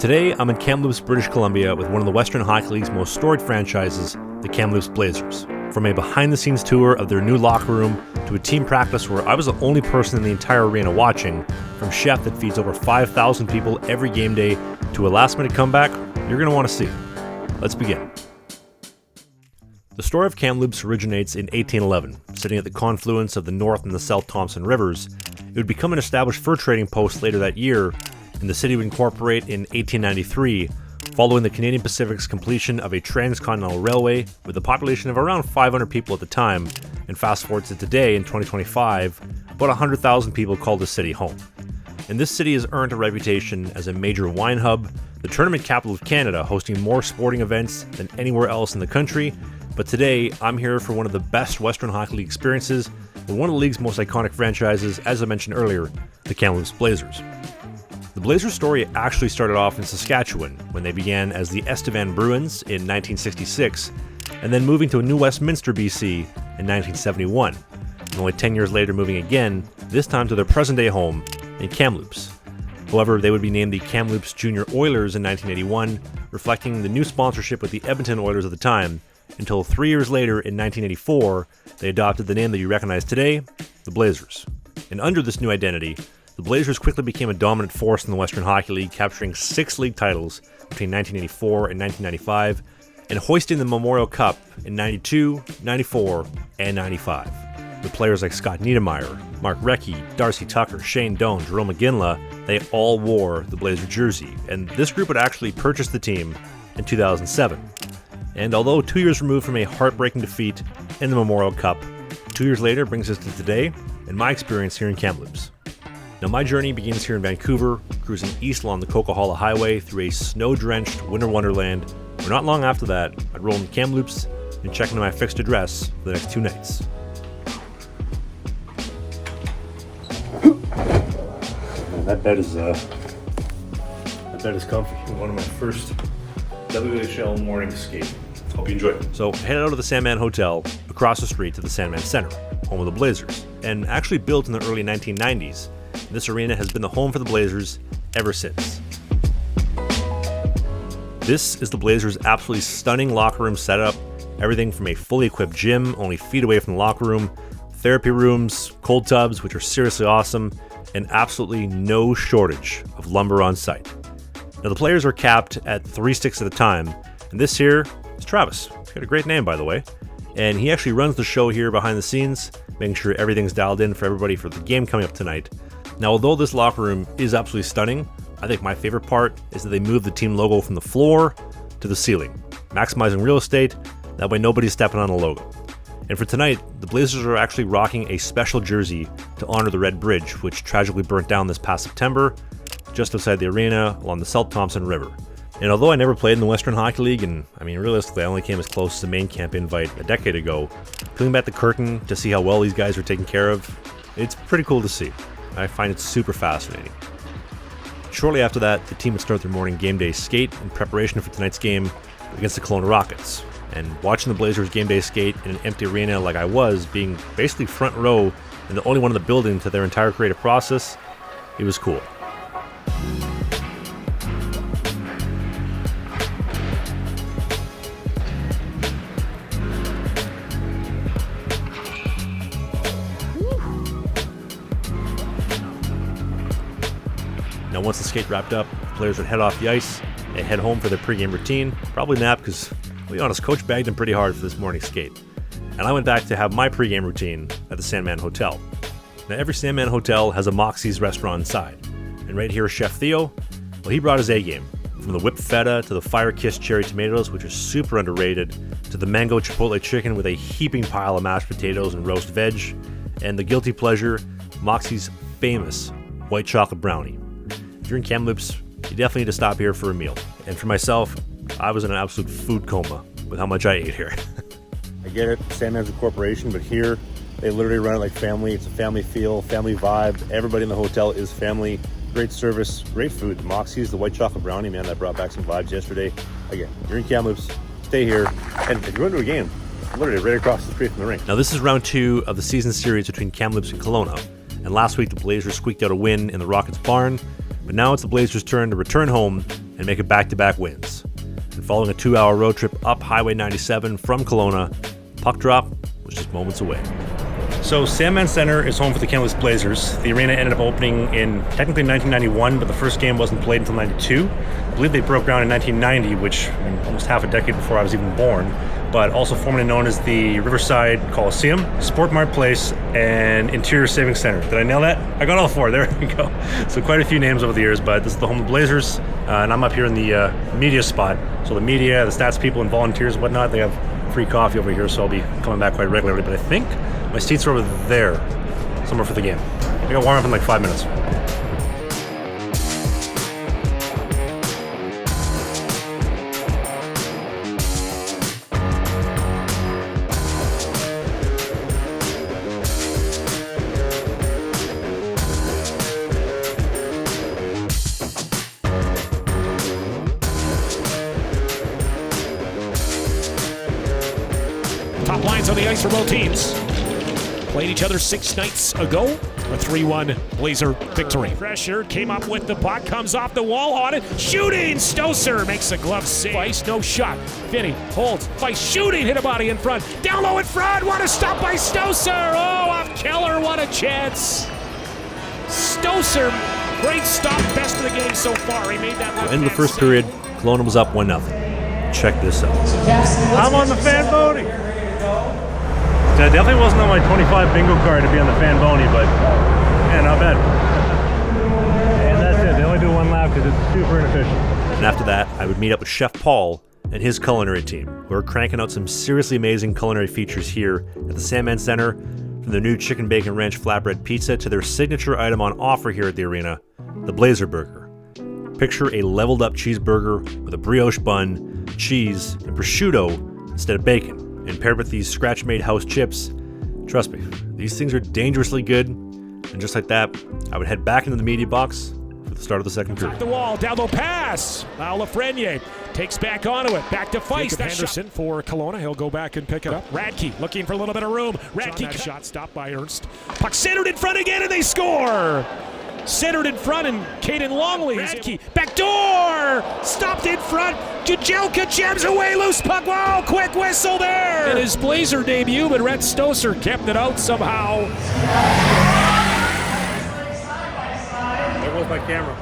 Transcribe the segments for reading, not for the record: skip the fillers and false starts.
Today, I'm in Kamloops, British Columbia with one of the Western Hockey League's most storied franchises, the Kamloops Blazers. From a behind-the-scenes tour of their new locker room to a team practice where I was the only person in the entire arena watching, from chef that feeds over 5,000 people every game day to a last-minute comeback, you're going to want to see. Let's begin. The story of Kamloops originates in 1811, sitting at the confluence of the North and the South Thompson Rivers. It would become an established fur trading post later that year, and the city would incorporate in 1893, following the Canadian Pacific's completion of a transcontinental railway with a population of around 500 people at the time, and fast forward to today in 2025, about 100,000 people call the city home. And this city has earned a reputation as a major wine hub, the tournament capital of Canada, hosting more sporting events than anywhere else in the country. But today, I'm here for one of the best Western Hockey League experiences with one of the league's most iconic franchises, as I mentioned earlier, the Kamloops Blazers. The Blazers story actually started off in Saskatchewan when they began as the Estevan Bruins in 1966, and then moving to New Westminster, BC in 1971, and only 10 years later moving again, this time to their present-day home in Kamloops. However, they would be named the Kamloops Junior Oilers in 1981, reflecting the new sponsorship with the Edmonton Oilers at the time, until 3 years later in 1984, they adopted the name that you recognize today, the Blazers. And under this new identity, the Blazers quickly became a dominant force in the Western Hockey League, capturing 6 league titles between 1984 and 1995, and hoisting the Memorial Cup in 92, 94, and 95. With players like Scott Niedermayer, Mark Recchi, Darcy Tucker, Shane Doan, Jerome McGinley, they all wore the Blazer jersey, and this group would actually purchase the team in 2007. And although 2 years removed from a heartbreaking defeat in the Memorial Cup, 2 years later brings us to today and my experience here in Kamloops. Now my journey begins here in Vancouver, cruising east along the Coquihalla Highway through a snow-drenched winter wonderland, where not long after that, I'd roll into Kamloops and check into my fixed address for the next 2 nights. Man, that bed is comfy. One of my first WHL morning skate. Hope you enjoy it. So headed out of the Sandman Hotel, across the street to the Sandman Center, home of the Blazers, and actually built in the early 1990s. This arena has been the home for the Blazers ever since. This is the Blazers' absolutely stunning locker room setup. Everything from a fully equipped gym only feet away from the locker room, therapy rooms, cold tubs, which are seriously awesome, and absolutely no shortage of lumber on site. Now the players are capped at 3 sticks at a time, and this here is Travis. He's got a great name, by the way. And he actually runs the show here behind the scenes, making sure everything's dialed in for everybody for the game coming up tonight. Now, although this locker room is absolutely stunning, I think my favorite part is that they moved the team logo from the floor to the ceiling, maximizing real estate, that way nobody's stepping on the logo. And for tonight, the Blazers are actually rocking a special jersey to honor the Red Bridge, which tragically burnt down this past September, just outside the arena along the South Thompson River. And although I never played in the Western Hockey League, and realistically I only came as close as the main camp invite a decade ago, peeling back the curtain to see how well these guys are taken care of, it's pretty cool to see. I find it super fascinating. Shortly after that, the team would start their morning game day skate in preparation for tonight's game against the Kelowna Rockets. And watching the Blazers game day skate in an empty arena like I was, being basically front row and the only one in the building to their entire creative process, it was cool. Now once the skate wrapped up, the players would head off the ice and head home for their pregame routine, probably nap because, to be honest, Coach bagged them pretty hard for this morning skate. And I went back to have my pregame routine at the Sandman Hotel. Now every Sandman Hotel has a Moxies restaurant inside, and right here is Chef Theo. Well, he brought his A game, from the whipped feta to the fire-kissed cherry tomatoes, which are super underrated, to the mango chipotle chicken with a heaping pile of mashed potatoes and roast veg, and the guilty pleasure, Moxie's famous white chocolate brownie. If you're in Kamloops, you definitely need to stop here for a meal. And for myself, I was in an absolute food coma with how much I ate here. I get it, Sandman's a corporation, but here they literally run it like family. It's a family feel, family vibe. Everybody in the hotel is family. Great service, great food. The Moxies, the white chocolate brownie, man, that brought back some vibes yesterday. Again, you're in Kamloops, stay here. And if you're going to a game, literally right across the street from the rink. Now this is round 2 of the season series between Kamloops and Kelowna. And last week the Blazers squeaked out a win in the Rockets barn. But now it's the Blazers' turn to return home and make it back-to-back wins. And following a 2-hour road trip up Highway 97 from Kelowna, puck drop was just moments away. So Sandman Center is home for the Kamloops Blazers. The arena ended up opening in technically 1991, but the first game wasn't played until 92. I believe they broke ground in 1990, which almost half a decade before I was even born, but also formerly known as the Riverside Coliseum, Sport Mart Place, and Interior Savings Center. Did I nail that? I got all four. There we go. So quite a few names over the years, but this is the home of the Blazers, and I'm up here in the media spot. So the media, the stats people, and volunteers and whatnot, they have free coffee over here, so I'll be coming back quite regularly, but I think my seats are over there, somewhere for the game. I got warm up in like 5 minutes. Top lines on the ice for both teams. Played each other 6 nights ago. A 3-1 Blazer victory. Pressure, came up with the puck, comes off the wall on it. Shooting! Stoser makes a glove save. Ice, no shot. Finney holds, by shooting, hit a body in front. Down low in front, what a stop by Stoser! Oh, off Keller, what a chance! Stoser, great stop, best of the game so far. He made that End of the first period, Kelowna was up 1-0. Check this out. I'm on the Zamboni. That definitely wasn't on my 25 bingo card to be on the Zamboni, but yeah, not bad. And that's it. They only do one lap because it's super inefficient. And after that, I would meet up with Chef Paul and his culinary team, who are cranking out some seriously amazing culinary features here at the Sandman Center, from their new chicken bacon ranch flatbread pizza to their signature item on offer here at the arena, the Blazer Burger. Picture a leveled up cheeseburger with a brioche bun, cheese, and prosciutto instead of bacon, and paired with these scratch-made house chips. Trust me, these things are dangerously good. And just like that, I would head back into the media box for the start of the second period. Top the wall, down low pass. Now Lafreniere takes back onto it. Back to Feist. Henderson for Kelowna. He'll go back and pick it up. Radke looking for a little bit of room. Radke shot stopped by Ernst. Puck centered in front again, and they score. Centered in front, and Caden Longley. Radke, back door! Stopped in front. Jajelka jams away, loose puck. Wow, quick whistle there! In his Blazer debut, but Rhett Stoser kept it out somehow. There goes my camera.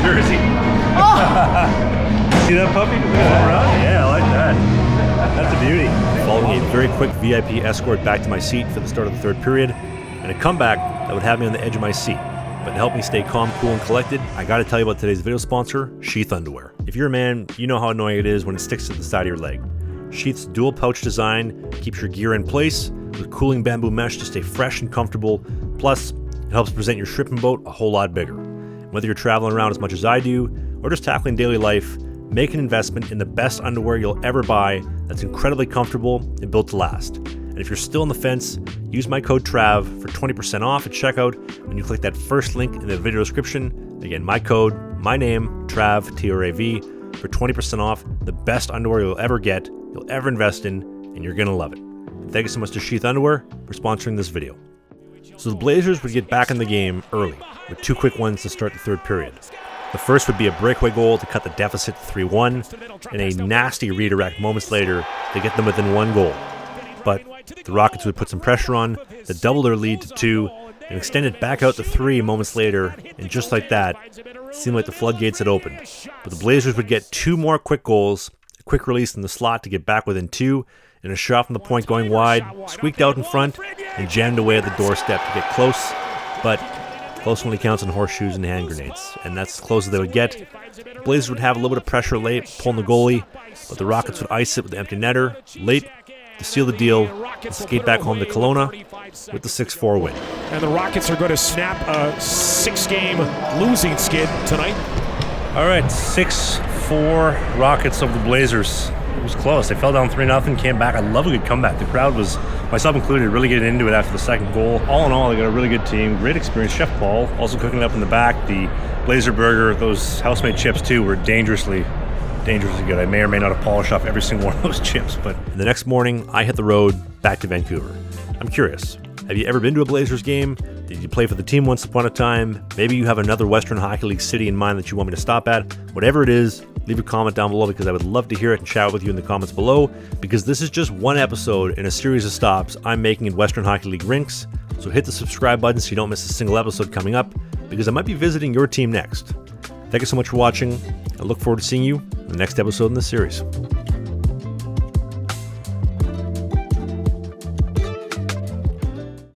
Jersey. See that puppy? Look at that around? Yeah, I like that. That's a beauty. Following a very quick VIP escort back to my seat for the start of the third period, and a comeback that would have me on the edge of my seat. But to help me stay calm, cool, and collected, I gotta tell you about today's video sponsor, Sheath Underwear. If you're a man, you know how annoying it is when it sticks to the side of your leg. Sheath's dual pouch design keeps your gear in place with cooling bamboo mesh to stay fresh and comfortable. Plus, it helps present your shrimping boat a whole lot bigger. Whether you're traveling around as much as I do, or just tackling daily life, make an investment in the best underwear you'll ever buy that's incredibly comfortable and built to last. And if you're still on the fence, use my code TRAV for 20% off at checkout when you click that first link in the video description. Again, my code, my name, TRAV, T-R-A-V, for 20% off the best underwear you'll ever get, you'll ever invest in, and you're gonna love it. Thank you so much to Sheath Underwear for sponsoring this video. So the Blazers would get back in the game early, with 2 quick ones to start the third period. The first would be a breakaway goal to cut the deficit to 3-1, and a nasty redirect moments later to get them within 1 goal. But the Rockets would put some pressure on to double their lead to 2, and extend it back out to 3 moments later, and just like that, it seemed like the floodgates had opened. But the Blazers would get 2 more quick goals, a quick release in the slot to get back within 2, and a shot from the point going wide, squeaked out in front, and jammed away at the doorstep to get close, but close only counts in horseshoes and hand grenades, and that's as close as they would get. The Blazers would have a little bit of pressure late, pulling the goalie, but the Rockets would ice it with the empty netter late to seal the deal and skate back home to Kelowna with the 6-4 win. And the Rockets are going to snap a 6-game losing skid tonight. All right, 6-4 Rockets over the Blazers. It was close. They fell down 3-0, came back. I love a good comeback. The crowd was, myself included, really getting into it after the second goal. All in all, they got a really good team, great experience. Chef Paul also cooking it up in the back. The Blazer burger, those house-made chips too, were dangerously good. I may or may not have polished off every single one of those chips. But the next morning, I hit the road back to Vancouver. I'm curious, have you ever been to a Blazers game? Did you play for the team once upon a time? Maybe you have another Western Hockey League city in mind that you want me to stop at. Whatever it is, leave a comment down below because I would love to hear it and chat with you in the comments below, because this is just one episode in a series of stops I'm making in Western Hockey League rinks. So hit the subscribe button so you don't miss a single episode coming up, because I might be visiting your team next. Thank you so much for watching. I look forward to seeing you in the next episode in this series.